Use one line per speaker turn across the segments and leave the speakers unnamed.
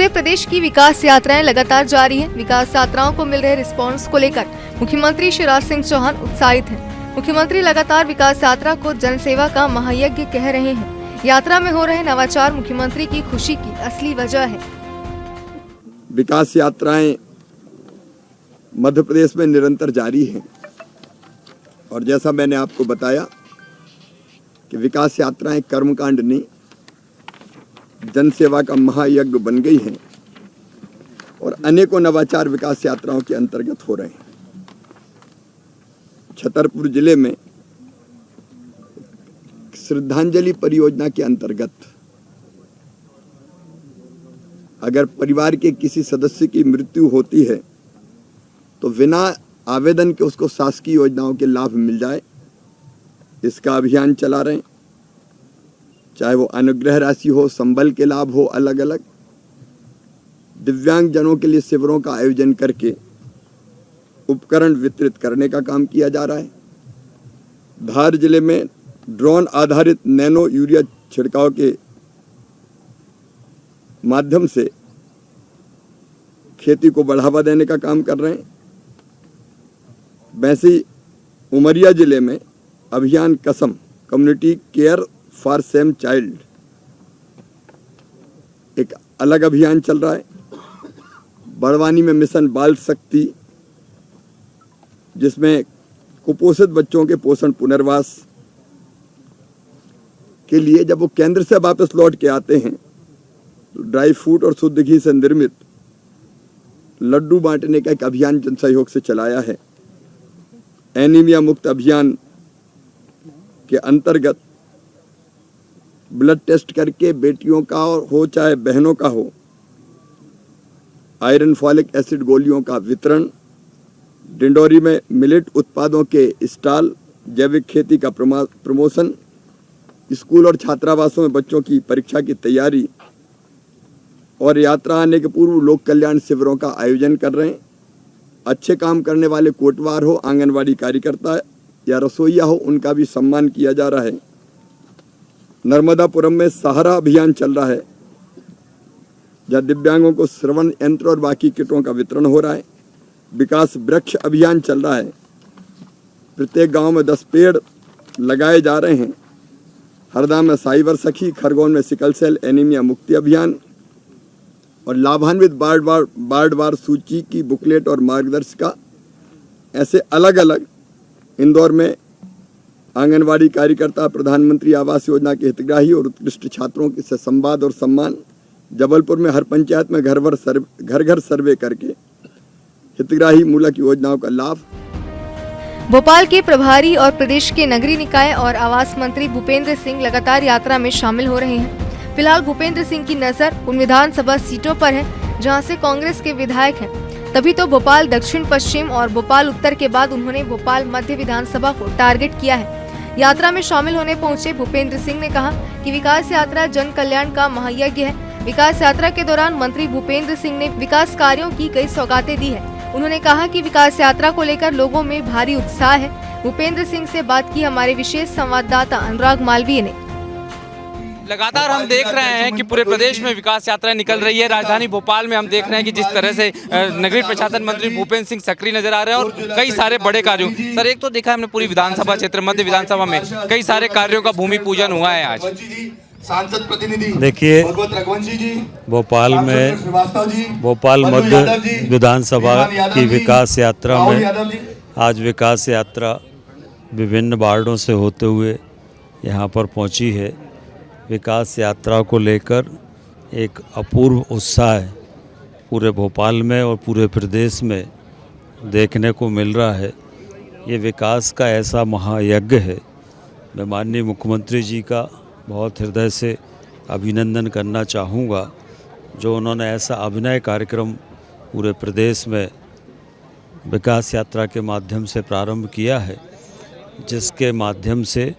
पूरे प्रदेश की विकास यात्राएं लगातार जारी हैं। विकास यात्राओं को मिल रहे रिस्पांस को लेकर मुख्यमंत्री शिवराज सिंह चौहान उत्साहित हैं। मुख्यमंत्री लगातार विकास यात्रा को जनसेवा का महायज्ञ कह रहे हैं। यात्रा में हो रहे नवाचार मुख्यमंत्री की खुशी की असली वजह है।
विकास यात्राएं मध्य प्रदेश में निरंतर जारी हैं और जैसा मैंने आपको बताया कि विकास यात्राएं कर्मकांड नहीं, जनसेवा का महायज्ञ बन गई हैं और अनेकों नवाचार विकास यात्राओं के अंतर्गत हो रहे हैं। छतरपुर जिले में श्रद्धांजलि परियोजना के अंतर्गत अगर परिवार के किसी सदस्य की मृत्यु होती है तो बिना आवेदन के उसको शासकीय योजनाओं के लाभ मिल जाए, इसका अभियान चला रहे हैं। चाहे वो अनुग्रह राशि हो, संबल के लाभ हो, अलग अलग दिव्यांग जनों के लिए शिविरों का आयोजन करके उपकरण वितरित करने का काम किया जा रहा है। धार जिले में ड्रोन आधारित नैनो यूरिया छिड़काव के माध्यम से खेती को बढ़ावा देने का काम कर रहे हैं। वैसे ही उमरिया जिले में अभियान कसम community care for same child एक अलग अभियान चल रहा है। बड़वानी में मिशन बाल शक्ति, जिसमें कुपोषित बच्चों के पोषण पुनर्वास के लिए जब वो केंद्र से वापस लौट के आते हैं तो ड्राई फ्रूट और शुद्ध घी से निर्मित लड्डू बांटने का एक अभियान जन सहयोग से चलाया है। एनीमिया मुक्त अभियान के अंतर्गत ब्लड टेस्ट करके बेटियों का हो चाहे बहनों का हो आयरन फॉलिक एसिड गोलियों का वितरण, डिंडोरी में मिलेट उत्पादों के स्टॉल, जैविक खेती का प्रमोशन, स्कूल और छात्रावासों में बच्चों की परीक्षा की तैयारी और यात्रा आने के पूर्व लोक कल्याण शिविरों का आयोजन कर रहे हैं। अच्छे काम करने वाले कोटवार हो, आंगनवाड़ी कार्यकर्ता या रसोईया हो, उनका भी सम्मान किया जा रहा है। नर्मदापुरम में सहारा अभियान चल रहा है, जहाँ दिव्यांगों को श्रवण यंत्र और बाकी किटों का वितरण हो रहा है। विकास वृक्ष अभियान चल रहा है, प्रत्येक गांव में 10 पेड़ लगाए जा रहे हैं। हरदा में साइबर सखी, खरगोन में सिकल सेल एनीमिया मुक्ति अभियान और लाभान्वित बाढ़ सूची की बुकलेट और मार्गदर्शिका, ऐसे अलग अलग। इंदौर में आंगनवाड़ी कार्यकर्ता प्रधानमंत्री आवास योजना के हितग्राही और उत्कृष्ट छात्रों से संवाद और सम्मान। जबलपुर में हर पंचायत में घर घर सर्वे करके हितग्राही मूलक योजनाओं का लाभ।
भोपाल के प्रभारी और प्रदेश के नगरीय निकाय और आवास मंत्री भूपेंद्र सिंह लगातार यात्रा में शामिल हो रहे हैं। फिलहाल भूपेंद्र सिंह की नजर उन विधानसभा सीटों पर है जहां से कांग्रेस के विधायक हैं। तभी तो भोपाल दक्षिण पश्चिम और भोपाल उत्तर के बाद उन्होंने भोपाल मध्य विधानसभा को टारगेट किया है। यात्रा में शामिल होने पहुंचे भूपेंद्र सिंह ने कहा कि विकास यात्रा जन कल्याण का महायज्ञ है। विकास यात्रा के दौरान मंत्री भूपेंद्र सिंह ने विकास कार्यों की कई सौगातें दी है। उन्होंने कहा कि विकास यात्रा को लेकर लोगों में भारी उत्साह है। भूपेंद्र सिंह से बात की हमारे विशेष संवाददाता अनुराग मालवीय ने।
लगातार हम देख रहे हैं कि पूरे प्रदेश में विकास यात्राएं निकल रही है। राजधानी भोपाल में हम देख रहे हैं कि जिस तरह से नगरीय प्रशासन मंत्री भूपेंद्र सिंह सक्रिय नजर आ रहे हैं और कई सारे बड़े कार्यों। सर, एक तो देखा हमने पूरी विधानसभा क्षेत्र मध्य विधानसभा में कई सारे कार्यों का भूमि पूजन हुआ है आज।
सांसद प्रतिनिधि
देखिए, भोपाल मध्य विधानसभा की विकास यात्रा में आज विकास यात्रा विभिन्न वार्डों से होते हुए यहाँ पर पहुँची है। विकास यात्रा को लेकर एक अपूर्व उत्साह पूरे भोपाल में और पूरे प्रदेश में देखने को मिल रहा है। ये विकास का ऐसा महायज्ञ है। मैं माननीय मुख्यमंत्री जी का बहुत हृदय से अभिनंदन करना चाहूँगा, जो उन्होंने ऐसा अभिनय कार्यक्रम पूरे प्रदेश में विकास यात्रा के माध्यम से प्रारंभ किया है, जिसके माध्यम से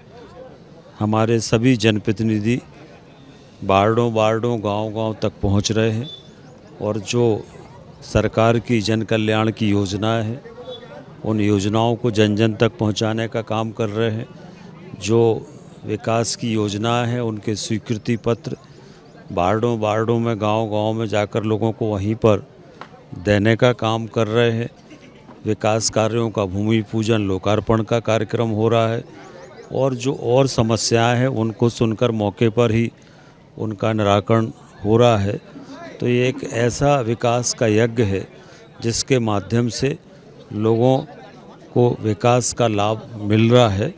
हमारे सभी जनप्रतिनिधि वार्डों गांव तक पहुंच रहे हैं और जो सरकार की जन कल्याण की योजनाएं हैं उन योजनाओं को जन जन तक पहुंचाने का काम कर रहे हैं। जो विकास की योजनाएं हैं उनके स्वीकृति पत्र वार्डों में गांव में जाकर लोगों को वहीं पर देने का काम कर रहे हैं। विकास कार्यों का भूमि पूजन लोकार्पण का कार्यक्रम हो रहा है और जो और समस्याएं हैं उनको सुनकर मौके पर ही उनका निराकरण हो रहा है। तो ये एक ऐसा विकास का यज्ञ है जिसके माध्यम से लोगों को विकास का लाभ मिल रहा है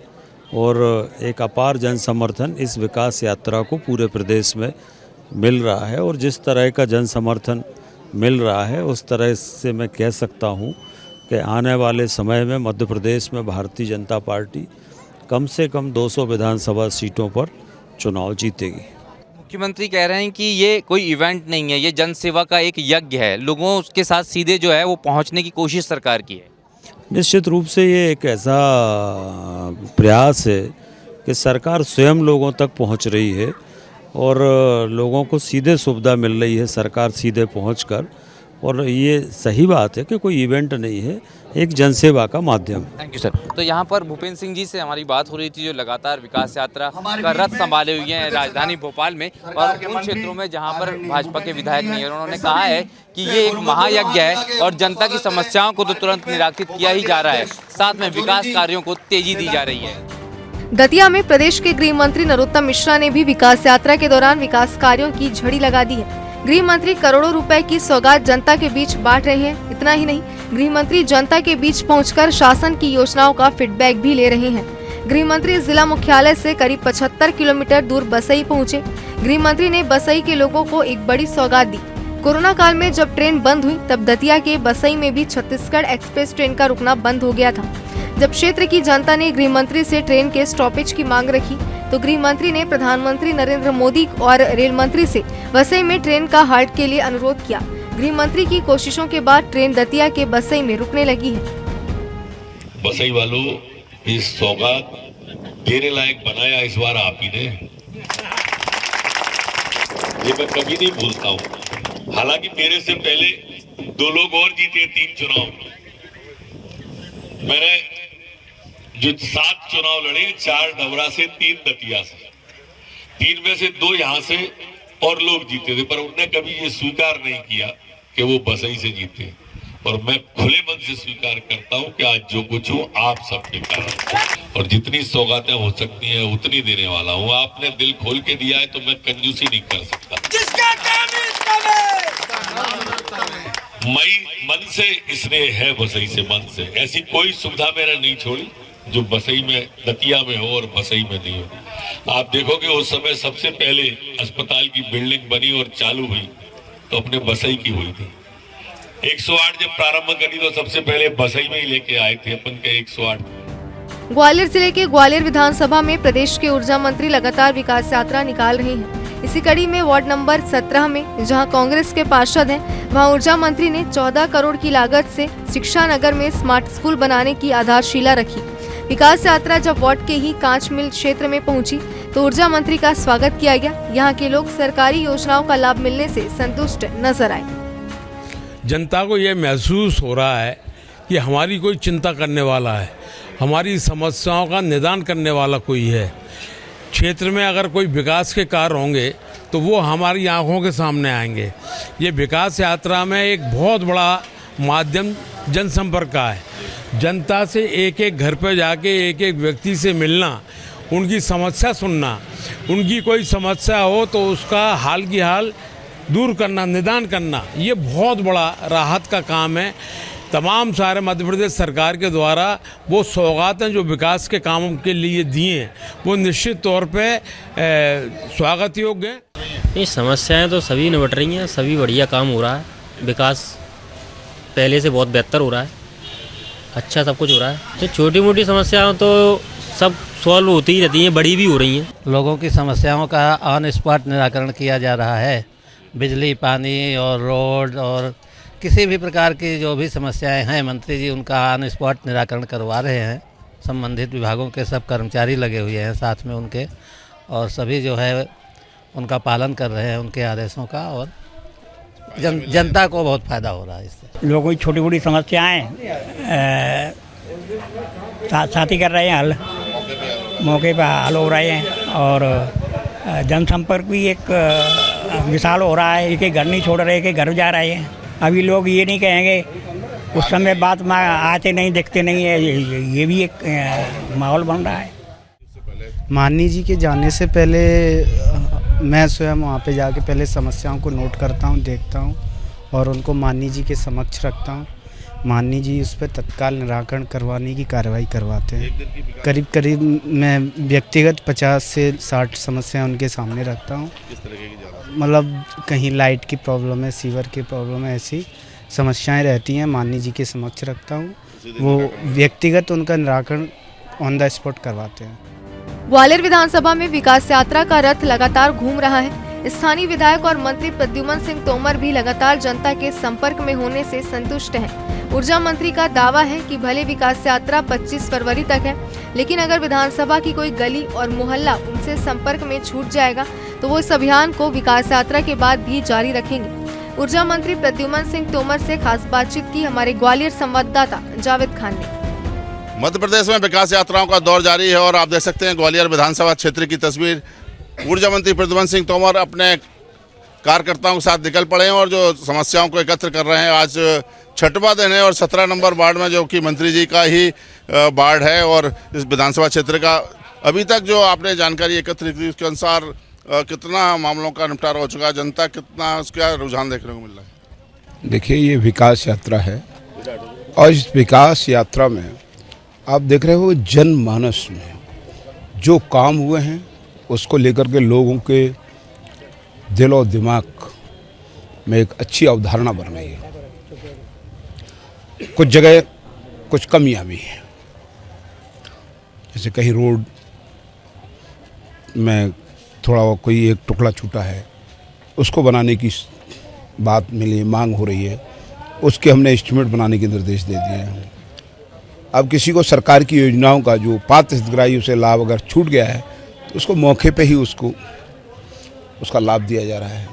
और एक अपार जन समर्थन इस विकास यात्रा को पूरे प्रदेश में मिल रहा है। और जिस तरह का जन समर्थन मिल रहा है उस तरह से मैं कह सकता हूँ कि आने वाले समय में मध्य प्रदेश में भारतीय जनता पार्टी कम से कम 200 विधानसभा सीटों पर चुनाव जीतेगी।
मुख्यमंत्री कह रहे हैं कि ये कोई इवेंट नहीं है, ये जन सेवा का एक यज्ञ है, लोगों के साथ सीधे जो है वो पहुंचने की कोशिश सरकार की है।
निश्चित रूप से ये एक ऐसा प्रयास है कि सरकार स्वयं लोगों तक पहुंच रही है और लोगों को सीधे सुविधा मिल रही है, सरकार सीधे पहुंचकर। और ये सही बात है कि कोई इवेंट नहीं है, एक जनसेवा का माध्यम।
Thank you sir. तो यहाँ पर भूपेंद्र सिंह जी से हमारी बात हो रही थी जो लगातार विकास यात्रा का रथ संभाले हुए हैं राजधानी भोपाल में और उन क्षेत्रों में जहाँ पर भाजपा के विधायक नहीं है। उन्होंने कहा है कि ये एक महायज्ञ है और जनता की समस्याओं को तो तुरंत निराकृत किया ही जा रहा है, साथ में विकास कार्यों को तेजी दी जा रही है।
दतिया में प्रदेश के गृह मंत्री नरोत्तम मिश्रा ने भी विकास यात्रा के दौरान विकास कार्यों की झड़ी लगा दी है। गृह मंत्री करोड़ों रुपए की सौगात जनता के बीच बांट रहे हैं। इतना ही नहीं, गृह मंत्री जनता के बीच पहुंचकर शासन की योजनाओं का फीडबैक भी ले रहे हैं। गृह मंत्री जिला मुख्यालय से करीब 75 किलोमीटर दूर बसई पहुंचे। गृह मंत्री ने बसई के लोगों को एक बड़ी सौगात दी। कोरोना काल में जब ट्रेन बंद हुई तब दतिया के बसई में भी छत्तीसगढ़ एक्सप्रेस ट्रेन का रुकना बंद हो गया था। जब क्षेत्र की जनता ने गृह मंत्री से ट्रेन के स्टॉपेज की मांग रखी तो गृह मंत्री ने प्रधानमंत्री नरेंद्र मोदी और रेल मंत्री से बसई में ट्रेन का हाल्ट के लिए अनुरोध किया। गृह मंत्री की कोशिशों के बाद ट्रेन दतिया के बसई में रुकने लगी है।
बसई वालों, इस सौगात देने लायक बनाया इस बार आप ही ने, ये मैं कभी नहीं भूलता हूँ। हालांकि मेरे से पहले 2 लोग और जीते 3 चुनाव। मैंने जो 7 चुनाव लड़े, 4 डबरा से, 3 दतिया से, 3 में से 2 यहाँ से और लोग जीते थे, पर उन्होंने कभी ये स्वीकार नहीं किया कि वो बसई से जीते। और मैं खुले मन से स्वीकार करता हूँ कि आज जो कुछ हूँ आप सबके कारण, और जितनी सौगातें हो सकती हैं उतनी देने वाला हूँ। आपने दिल खोल के दिया है तो मैं कंजूसी नहीं कर सकता।
जिसका काम
मई मन से इसने है, बसई से मन से। ऐसी कोई सुविधा मैंने नहीं छोड़ी जो बसई में, दतिया में हो और बसई में नहीं हो। आप देखोगे उस समय सबसे पहले अस्पताल की बिल्डिंग बनी और चालू हुई तो अपने बसई की हुई थी। 108 जब प्रारंभ करी तो सबसे पहले बसई में ही लेके आए थे अपन के 108।
ग्वालियर जिले के ग्वालियर विधानसभा में प्रदेश के ऊर्जा मंत्री लगातार विकास यात्रा निकाल रहे हैं। इसी कड़ी में वार्ड नंबर 17 में जहां कांग्रेस के पार्षद हैं, वहां ऊर्जा मंत्री ने 14 करोड़ की लागत से शिक्षा नगर में स्मार्ट स्कूल बनाने की आधारशिला रखी। विकास यात्रा जब वार्ड के ही कांच मिल क्षेत्र में पहुंची तो ऊर्जा मंत्री का स्वागत किया गया। यहाँ के लोग सरकारी योजनाओं का लाभ मिलने से संतुष्ट नजर आए।
जनता को ये महसूस हो रहा है कि हमारी कोई चिंता करने वाला है, हमारी समस्याओं का निदान करने वाला कोई है। क्षेत्र में अगर कोई विकास के कार्य होंगे तो वो हमारी आंखों के सामने आएंगे। ये विकास यात्रा में एक बहुत बड़ा माध्यम जनसंपर्क का है। जनता से एक एक घर पर जाके एक एक व्यक्ति से मिलना, उनकी समस्या सुनना, उनकी कोई समस्या हो तो उसका हाल की हाल दूर करना, निदान करना, ये बहुत बड़ा राहत का काम है। तमाम सारे मध्य प्रदेश सरकार के द्वारा वो सौगातें जो विकास के कामों के लिए दिए हैं वो निश्चित तौर पे स्वागत योग्य हैं।
ये समस्याएं तो सभी निपट रही हैं, सभी बढ़िया काम हो रहा है। विकास पहले से बहुत बेहतर हो रहा है, अच्छा सब कुछ हो रहा है। तो छोटी मोटी समस्याएं तो सब सॉल्व होती ही रहती हैं, बड़ी भी हो रही हैं।
लोगों की समस्याओं का ऑन स्पॉट निराकरण किया जा रहा है। बिजली, पानी और रोड और किसी भी प्रकार की जो भी समस्याएं हैं, मंत्री जी उनका ऑन स्पॉट निराकरण करवा रहे हैं। संबंधित विभागों के सब कर्मचारी लगे हुए हैं साथ में उनके, और सभी जो है उनका पालन कर रहे हैं उनके आदेशों का, और जनता को बहुत फ़ायदा हो रहा है इससे।
लोगों की छोटी मोटी समस्याएं साथी कर रहे हैं हल, मौके पर हल हो रहे हैं, और
जनसंपर्क भी एक विशाल हो रहा है। एक एक घर नहीं छोड़ रहे, एक एक घर जा रहे हैं। अभी लोग ये नहीं कहेंगे उस समय बाद में आते नहीं, देखते नहीं है, ये भी एक माहौल बन रहा है।
माननीय जी के जाने से पहले मैं स्वयं वहाँ पे जाके पहले समस्याओं को नोट करता हूँ, देखता हूँ और उनको माननीय जी के समक्ष रखता हूँ। माननीय जी उस पर तत्काल निराकरण करवाने की कार्रवाई करवाते हैं। करीब करीब मैं व्यक्तिगत 50 से 60 समस्याएं उनके सामने रखता हूँ। मतलब कहीं लाइट की प्रॉब्लम है, सीवर की प्रॉब्लम है, ऐसी समस्याएं रहती हैं, माननीय जी के समक्ष रखता हूँ। वो व्यक्तिगत उनका निराकरण ऑन द स्पॉट करवाते हैं।
ग्वालियर विधानसभा में विकास यात्रा का रथ लगातार घूम रहा है। स्थानीय विधायक और मंत्री प्रद्युमन सिंह तोमर भी लगातार जनता के संपर्क में होने से संतुष्ट हैं। ऊर्जा मंत्री का दावा है कि भले विकास यात्रा 25 फरवरी तक है, लेकिन अगर विधानसभा की कोई गली और मोहल्ला उनसे संपर्क में छूट जाएगा तो वो इस अभियान को विकास यात्रा के बाद भी जारी रखेंगे। ऊर्जा मंत्री प्रद्युमन सिंह तोमर से खास बातचीत की हमारे ग्वालियर संवाददाता जावेद खान ने।
मध्य प्रदेश में विकास यात्राओं का दौर जारी है और आप देख सकते हैं ग्वालियर विधानसभा क्षेत्र की तस्वीर। ऊर्जा मंत्री प्रद्युमन सिंह तोमर अपने कार्यकर्ताओं के साथ निकल पड़े हैं और जो समस्याओं को एकत्र कर रहे हैं। आज 6वां दिन है और 17 नंबर वार्ड में जो कि मंत्री जी का ही वार्ड है और इस विधानसभा क्षेत्र का अभी तक जो आपने जानकारी एकत्रित की उसके अनुसार कितना मामलों का निपटारा हो चुका है, जनता कितना उसका रुझान देखने को मिल रहा है?
देखिए, ये विकास यात्रा है और इस विकास यात्रा में आप देख रहे हो जनमानस में जो काम हुए हैं उसको लेकर के लोगों के दिल और दिमाग में एक अच्छी अवधारणा बन रही है। कुछ जगह कुछ कमियां भी हैं, जैसे कहीं रोड में थोड़ा कोई एक टुकड़ा छूटा है, उसको बनाने की बात मिली, मांग हो रही है, उसके हमने एस्टीमेट बनाने के निर्देश दे दिए हैं। अब किसी को सरकार की योजनाओं का जो पात्र हितग्राही उसे लाभ अगर छूट गया है तो उसको मौके पे ही उसका लाभ दिया जा रहा है।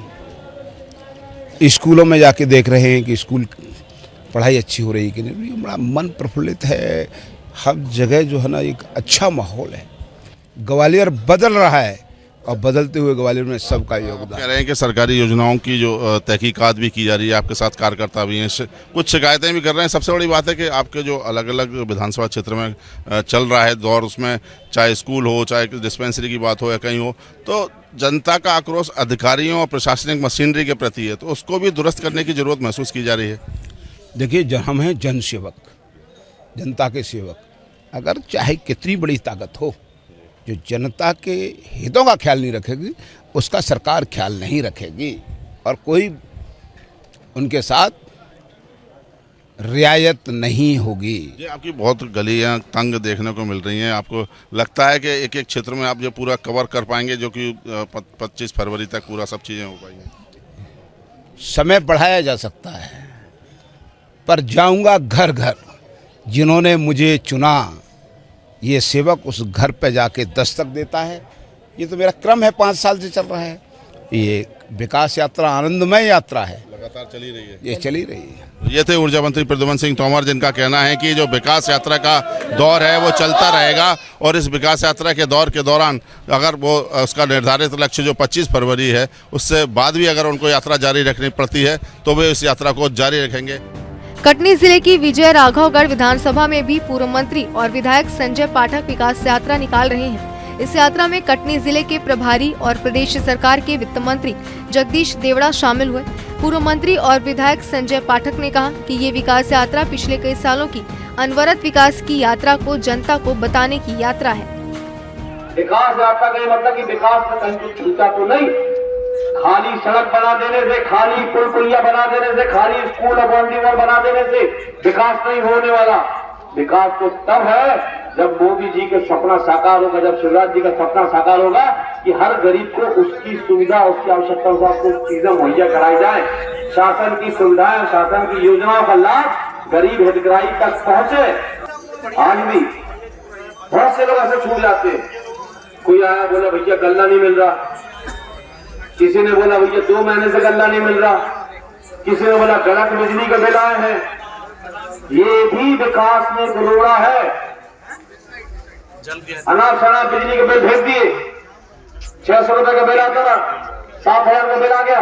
स्कूलों में जाके देख रहे हैं कि स्कूल पढ़ाई अच्छी हो रही है कि नहीं, बड़ा मन प्रफुल्लित है। हर जगह जो है ना एक अच्छा माहौल है। ग्वालियर बदल रहा है और बदलते हुए ग्वालियर में सबका योगदान।
कह रहे हैं कि सरकारी योजनाओं की जो तहकीकात भी की जा रही है, आपके साथ कार्यकर्ता भी हैं, कुछ शिकायतें भी कर रहे हैं। सबसे बड़ी बात है कि आपके जो अलग अलग विधानसभा क्षेत्र में चल रहा है दौर, उसमें चाहे स्कूल हो, चाहे डिस्पेंसरी की बात हो या कहीं हो, तो जनता का आक्रोश अधिकारियों और प्रशासनिक मशीनरी के प्रति है, तो उसको भी दुरुस्त करने की जरूरत महसूस की जा रही है।
देखिए, हम हैं जन सेवक, जनता के सेवक। अगर चाहे कितनी बड़ी ताकत हो, जो जनता के हितों का ख्याल नहीं रखेगी उसका सरकार ख्याल नहीं रखेगी और कोई उनके साथ रियायत नहीं होगी।
ये आपकी बहुत गलियां तंग देखने को मिल रही हैं। आपको लगता है कि एक एक क्षेत्र में आप जो पूरा कवर कर पाएंगे, जो कि 25 फरवरी तक पूरा सब चीज़ें हो पाएंगी?
समय बढ़ाया जा सकता है, पर जाऊंगा घर घर। जिन्होंने मुझे चुना, ये सेवक उस घर पे जाके दस्तक देता है। ये तो मेरा क्रम है, 5 साल से चल रहा है। ये विकास यात्रा आनंदमय यात्रा है,
लगातार चली रही है।
ये चली रही है।
ये थे ऊर्जा मंत्री प्रद्युमन सिंह तोमर, जिनका कहना है कि जो विकास यात्रा का दौर है वो चलता रहेगा और इस विकास यात्रा के दौर के दौरान अगर वो उसका निर्धारित लक्ष्य जो 25 फरवरी है उससे बाद भी अगर उनको यात्रा जारी रखनी पड़ती है तो वे इस यात्रा को जारी रखेंगे।
कटनी जिले की विजय राघवगढ़ विधानसभा में भी पूर्व मंत्री और विधायक संजय पाठक विकास यात्रा निकाल रहे हैं। इस यात्रा में कटनी जिले के प्रभारी और प्रदेश सरकार के वित्त मंत्री जगदीश देवड़ा शामिल हुए। पूर्व मंत्री और विधायक संजय पाठक ने कहा कि ये विकास यात्रा पिछले कई सालों की अनवरत विकास की यात्रा को जनता को बताने की यात्रा है।
विकास यात्रा का ये मतलब कि विकास में कहीं कुछ छूटा तो नहीं, खाली सड़क बना देने से, खाली पुल पुलिया बना देने से, खाली स्कूल और बाउंड्री बना देने से विकास नहीं होने वाला। विकास तो तब है जब मोदी जी का सपना साकार होगा, जब शिवराज जी का सपना साकार होगा कि हर गरीब को उसकी सुविधा, उसकी आवश्यकता अनुसार कुछ चीजें मुहैया कराई जाए। शासन की सुविधाएं, शासन की योजनाओं का लाभ गरीब हितग्राही तक पहुंचे। आज भी बहुत से लोग ऐसे छूट जाते हैं। कोई आया बोला भैया गल्ला नहीं मिल रहा, किसी ने बोला भैया 2 महीने से गल्ला नहीं मिल रहा, किसी ने बोला गलत बिजली का बिल आए हैं। ये भी विकास में गड़बड़ा है। अनाप शनाप बिजली के बिल भेज दिए, 600 रुपए का बिल आता था, 7,000 का बिल आ गया।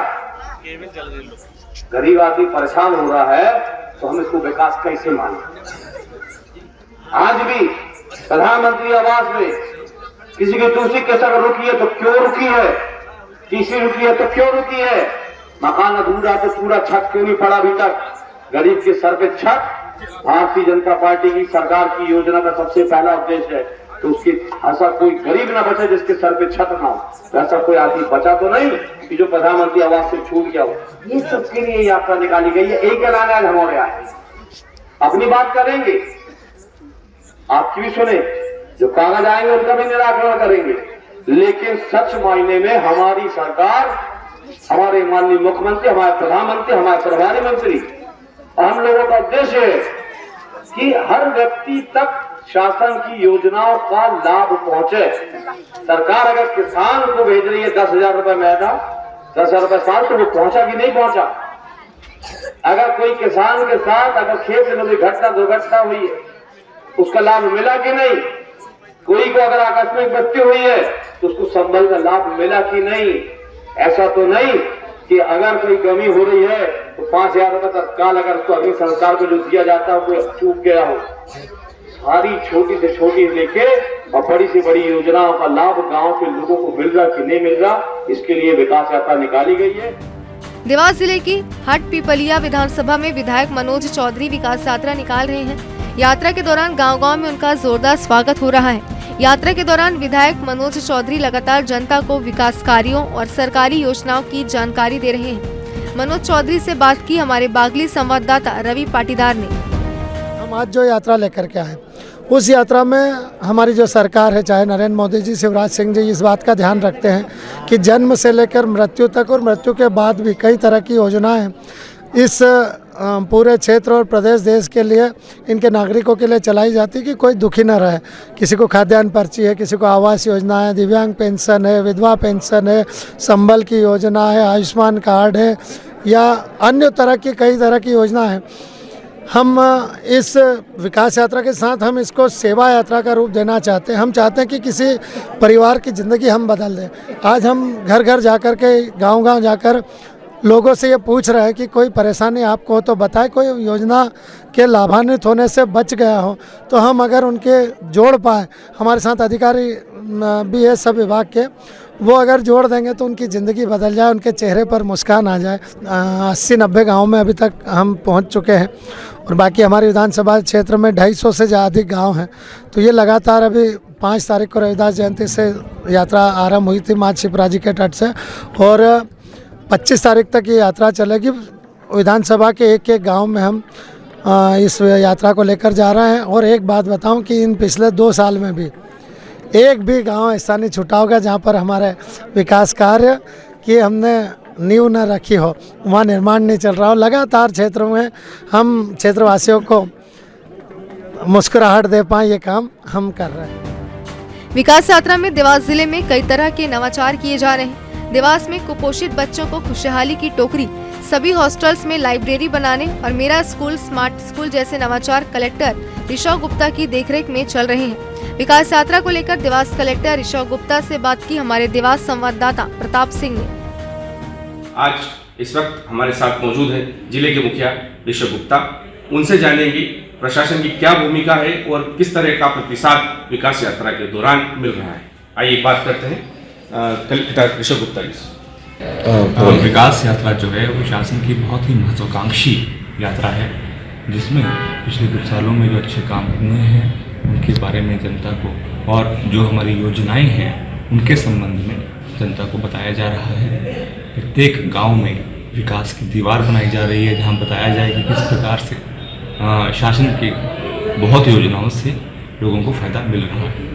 गरीब आदमी परेशान हो रहा है, तो हम इसको विकास कैसे माने? आज भी प्रधानमंत्री आवास में किसी की दूसरी किस्त अगर रुकी है तो क्यों रुकी है, तीसरी रुकी है तो क्यों रुकी है? मकान अधूरा तो पूरा छत क्यों नहीं पड़ा अभी तक? गरीब के सर पे छत भारतीय जनता पार्टी की सरकार की योजना का सबसे पहला उद्देश्य है। तो उसके ऐसा कोई गरीब ना बचे जिसके सर पे छत ना हो, तो ऐसा कोई आदमी बचा तो नहीं कि जो प्रधानमंत्री आवास से छूट गया हो। ये सबके लिए यात्रा निकाली गई है। एक ऐलान आज हमारे आए, अपनी बात करेंगे, आपकी भी सुने, जो कागज आएंगे उनका भी निराकरण करेंगे, लेकिन सच मायने में हमारी सरकार, हमारे माननीय मुख्यमंत्री, हमारे प्रधानमंत्री, हमारे प्रभारी मंत्री, हम लोगों का उद्देश्य है कि हर व्यक्ति तक शासन की योजनाओं का लाभ पहुंचे। सरकार अगर किसान को भेज रही है 10,000 रुपए महीना, 10,000 रुपए साल, तो वो पहुंचा कि नहीं पहुंचा? अगर कोई किसान के साथ अगर खेत में कोई घटना दुर्घटना हुई है, उसका लाभ मिला कि नहीं? कोई को अगर आकस्मिक मृत्यु हुई है तो उसको संबल का लाभ मिला कि नहीं? ऐसा तो नहीं कि अगर कोई कमी हो रही है तो 5,000 रुपए तत्काल अगर उसको अग्नि संस्कार को जो दिया जाता है वो चूक गया हो। सारी छोटी से छोटी लेके और बड़ी से बड़ी योजनाओं का लाभ गांव के लोगों को मिल रहा कि नहीं मिल रहा, इसके लिए विकास यात्रा निकाली गई है।
देवास जिले की हट पिपलिया विधानसभा में विधायक मनोज चौधरी विकास यात्रा निकाल रहे हैं। यात्रा के दौरान गांव-गांव में उनका जोरदार स्वागत हो रहा है। यात्रा के दौरान विधायक मनोज चौधरी लगातार जनता को विकास कार्यों और सरकारी योजनाओं की जानकारी दे रहे हैं। मनोज चौधरी से बात की हमारे बागली संवाददाता रवि पाटीदार ने।
हम आज जो यात्रा लेकर के आए, उस यात्रा में हमारी जो सरकार है, चाहे नरेंद्र मोदी जी, शिवराज सिंह जी, इस बात का ध्यान रखते हैं कि जन्म से लेकर मृत्यु तक और मृत्यु के बाद भी कई तरह की योजनाएं इस पूरे क्षेत्र और प्रदेश देश के लिए, इनके नागरिकों के लिए चलाई जाती है कि कोई दुखी न रहे। किसी को खाद्यान्न पर्ची है, किसी को आवास योजना है, दिव्यांग पेंशन है, विधवा पेंशन है, संबल की योजना है, आयुष्मान कार्ड है, या अन्य तरह की कई तरह की योजना है। हम इस विकास यात्रा के साथ हम इसको सेवा यात्रा का रूप देना चाहते हैं। हम चाहते हैं कि किसी परिवार की ज़िंदगी हम बदल दें। आज हम घर घर जाकर के, गांव-गांव जाकर लोगों से ये पूछ रहे हैं कि कोई परेशानी आपको हो तो बताएं, कोई योजना के लाभान्वित होने से बच गया हो तो हम अगर उनके जोड़ पाए, हमारे साथ अधिकारी भी है सब विभाग के, वो अगर जोड़ देंगे तो उनकी ज़िंदगी बदल जाए, उनके चेहरे पर मुस्कान आ जाए। 80-90 गाँव में अभी तक हम पहुंच चुके हैं और बाकी हमारी विधानसभा क्षेत्र में 250 से अधिक गाँव हैं। तो ये लगातार अभी 5 तारीख को रविदास जयंती से यात्रा आरंभ हुई थी माँ शिप्रा जी के तट से, और 25 तारीख तक ये यात्रा चलेगी। विधानसभा के एक एक गांव में हम इस यात्रा को लेकर जा रहे हैं। और एक बात बताऊं कि इन पिछले 2 साल में भी एक भी गांव ऐसा नहीं छूटा होगा जहां पर हमारे विकास कार्य की हमने नींव न रखी हो, वहाँ निर्माण नहीं चल रहा हो। लगातार क्षेत्रों में हम क्षेत्रवासियों को मुस्कुराहट दे पाएँ, ये काम हम कर रहे हैं।
विकास यात्रा में देवास जिले में कई तरह के नवाचार किए जा रहे हैं। देवास में कुपोषित बच्चों को खुशहाली की टोकरी, सभी हॉस्टल्स में लाइब्रेरी बनाने और मेरा स्कूल स्मार्ट स्कूल जैसे नवाचार कलेक्टर ऋषव गुप्ता की देखरेख में चल रहे हैं। विकास यात्रा को लेकर देवास कलेक्टर ऋषव गुप्ता से बात की हमारे देवास संवाददाता प्रताप सिंह ने।
आज इस वक्त हमारे साथ मौजूद है जिले के मुखिया ऋषव गुप्ता। उनसे जानेंगे प्रशासन की क्या भूमिका है और किस तरह का प्रतिसाद विकास यात्रा के दौरान मिल रहा है। आइए बात करते हैं कलेक्टर ऋषव गुप्ता जी से।
विकास यात्रा जो है वो शासन की बहुत ही महत्वाकांक्षी यात्रा है, जिसमें पिछले कुछ सालों में जो अच्छे काम हुए हैं उनके बारे में जनता को, और जो हमारी योजनाएं हैं उनके संबंध में जनता को बताया जा रहा है। प्रत्येक गांव में विकास की दीवार बनाई जा रही है, जहां बताया जाए कि किस प्रकार से शासन की बहुत योजनाओं से लोगों को फ़ायदा मिल रहा है।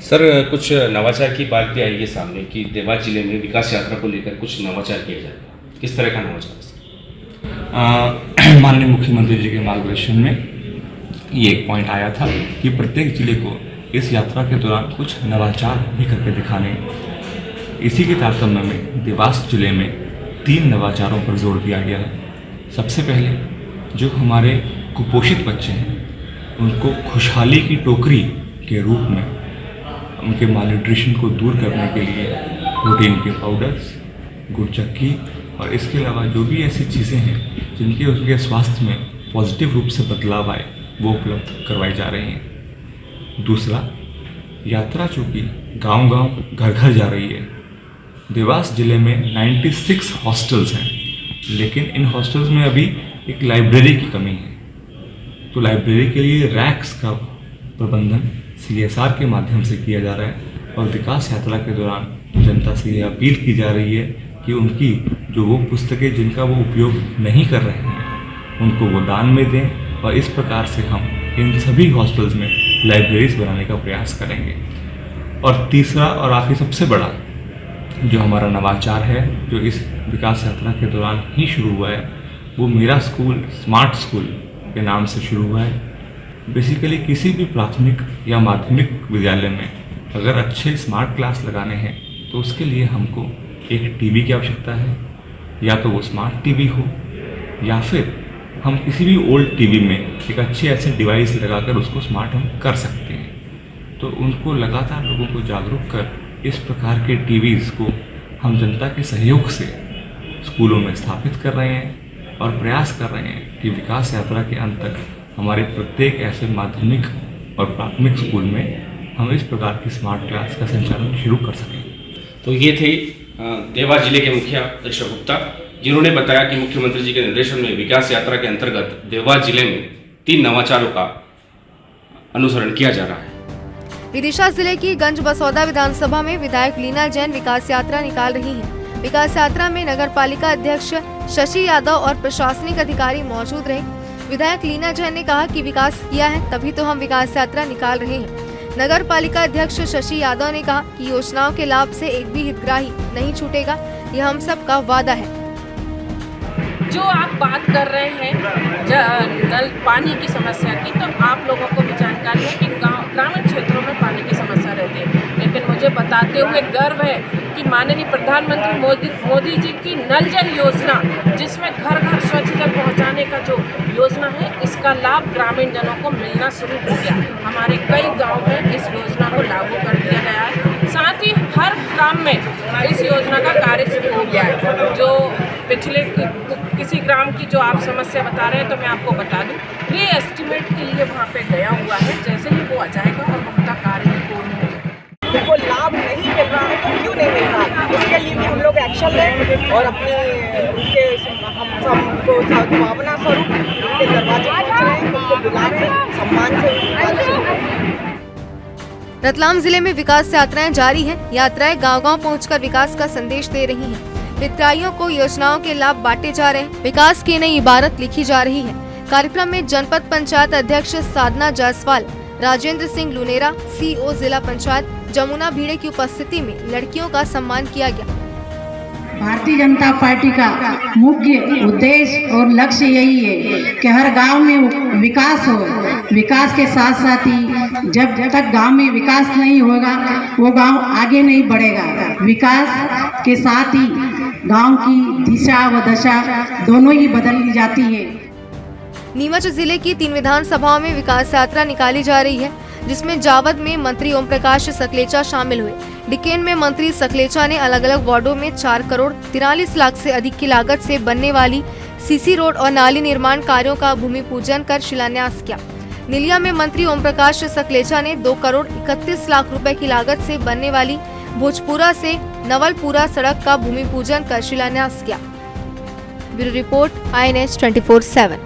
सर, कुछ नवाचार की बात भी आई है सामने कि देवास जिले में विकास यात्रा को लेकर कुछ नवाचार किया जाए, किस तरह का नवाचार?
माननीय मुख्यमंत्री जी के मार्गदर्शन में ये एक पॉइंट आया था कि प्रत्येक जिले को इस यात्रा के दौरान कुछ नवाचार भी करके दिखाने। इसी के तारतम्य में देवास जिले में 3 नवाचारों पर जोर दिया गया है। सबसे पहले जो हमारे कुपोषित बच्चे हैं उनको खुशहाली की टोकरी के रूप में उनके मालन्यूट्रिशन को दूर करने के लिए प्रोटीन के पाउडर्स, गुड़ चक्की और इसके अलावा जो भी ऐसी चीज़ें हैं जिनके उनके स्वास्थ्य में पॉजिटिव रूप से बदलाव आए वो उपलब्ध करवाई जा रही हैं। दूसरा, यात्रा चूँकि गांव-गांव, घर-घर जा रही है। देवास जिले में 96 हॉस्टल्स हैं, लेकिन इन हॉस्टल्स में अभी एक लाइब्रेरी की कमी है। तो लाइब्रेरी के लिए रैक्स का प्रबंधन CSR के माध्यम से किया जा रहा है और विकास यात्रा के दौरान जनता से ये अपील की जा रही है कि उनकी जो वो पुस्तकें जिनका वो उपयोग नहीं कर रहे हैं उनको वो दान में दें और इस प्रकार से हम इन सभी हॉस्टल्स में लाइब्रेरीज बनाने का प्रयास करेंगे। और तीसरा और आखिर सबसे बड़ा जो हमारा नवाचार है जो इस विकास यात्रा के दौरान ही शुरू हुआ है वो मेरा स्कूल स्मार्ट स्कूल के नाम से शुरू हुआ है। बेसिकली किसी भी प्राथमिक या माध्यमिक विद्यालय में अगर अच्छे स्मार्ट क्लास लगाने हैं तो उसके लिए हमको एक टीवी की आवश्यकता है, या तो वो स्मार्ट टीवी हो या फिर हम किसी भी ओल्ड टीवी में एक अच्छे ऐसे डिवाइस लगाकर उसको स्मार्ट हम कर सकते हैं। तो उनको लगातार लोगों को जागरूक कर इस प्रकार के टीवीज़ को हम जनता के सहयोग से स्कूलों में स्थापित कर रहे हैं और प्रयास कर रहे हैं कि विकास यात्रा के अंत तक हमारे प्रत्येक ऐसे माध्यमिक और प्राथमिक स्कूल में हम इस प्रकार की स्मार्ट क्लास का संचालन शुरू कर सकें।
तो ये थे देवास जिले के मुखिया ऋषभ गुप्ता, जिन्होंने बताया कि मुख्यमंत्री जी के निर्देशन में विकास यात्रा के अंतर्गत देवास जिले में 3 नवाचारों का अनुसरण किया जा रहा है।
विदिशा जिले की गंज बसौदा विधानसभा में विधायक लीना जैन विकास यात्रा निकाल रही हैं। विकास यात्रा में नगर पालिका अध्यक्ष शशि यादव और प्रशासनिक अधिकारी मौजूद रहे। विधायक लीना जैन ने कहा कि विकास किया है तभी तो हम विकास यात्रा निकाल रहे हैं। नगर पालिका अध्यक्ष शशि यादव ने कहा कि योजनाओं के लाभ से एक भी हितग्राही नहीं छूटेगा, यह हम सब का वादा है।
जो आप बात कर रहे हैं नल पानी की समस्या की, तो आप लोगों को भी जानकारी है कि ग्रामीण क्षेत्रों में पानी की समस्या रहती है, लेकिन मुझे बताते हुए गर्व है कि माननीय प्रधानमंत्री मोदी जी की नल जल योजना, जिसमें घर घर स्वच्छ जल पहुंचाने का जो योजना है, इसका लाभ ग्रामीण जनों को मिलना शुरू हो गया। हमारे कई गाँव में इस योजना को लागू कर दिया गया है, साथ ही हर ग्राम में इस योजना का कार्य शुरू हो गया है। जो पिछले किसी ग्राम की जो आप समस्या बता रहे हैं, तो मैं आपको बता दूं, री एस्टिमेट के लिए वहाँ पे गया हुआ है, जैसे ही वो आ जाएगा और उनका कार्य भी पूर्ण हो जाएगा।
उनको लाभ नहीं मिल रहा है तो क्यों नहीं मिल रहा है, उसके लिए भी हम लोग एक्शन लें और अपने उनके हम सबको भावना स्वरूप उनके दरवाजे पहुँच रहे हैं, उनको बुला रहे हैं, सम्मान से उनकी बात सुन रहे हैं।
रतलाम जिले में विकास यात्राएं जारी हैं। यात्राएं गांव-गांव पहुंचकर विकास का संदेश दे रही हैं। हितग्राहियों को योजनाओं के लाभ बांटे जा रहे हैं। विकास की नई इबारत लिखी जा रही है। कार्यक्रम में जनपद पंचायत अध्यक्ष साधना जायसवाल, राजेंद्र सिंह लुनेरा, CO जिला पंचायत जमुना भीड़े की उपस्थिति में लड़कियों का सम्मान किया गया।
भारतीय जनता पार्टी का मुख्य उद्देश्य और लक्ष्य यही है कि हर गांव में विकास हो। विकास के साथ साथ ही जब तक गांव में विकास नहीं होगा वो गांव आगे नहीं बढ़ेगा। विकास के साथ ही गांव की दिशा व दशा दोनों ही बदल ली जाती है।
नीमच जिले की 3 विधानसभाओं में विकास यात्रा निकाली जा रही है, जिसमें जावद में मंत्री ओम प्रकाश सकलेचा शामिल हुए। डिकेन में मंत्री सकलेचा ने अलग अलग वार्डों में 4 करोड़ 43 लाख से अधिक की लागत से बनने वाली सीसी रोड और नाली निर्माण कार्यों का भूमि पूजन कर शिलान्यास किया। निलिया में मंत्री ओम प्रकाश सकलेचा ने 2 करोड़ 31 लाख रुपए की लागत से बनने वाली भोजपुरा से नवलपुरा सड़क का भूमि पूजन कर शिलान्यास किया। Bureau report INS 24/7।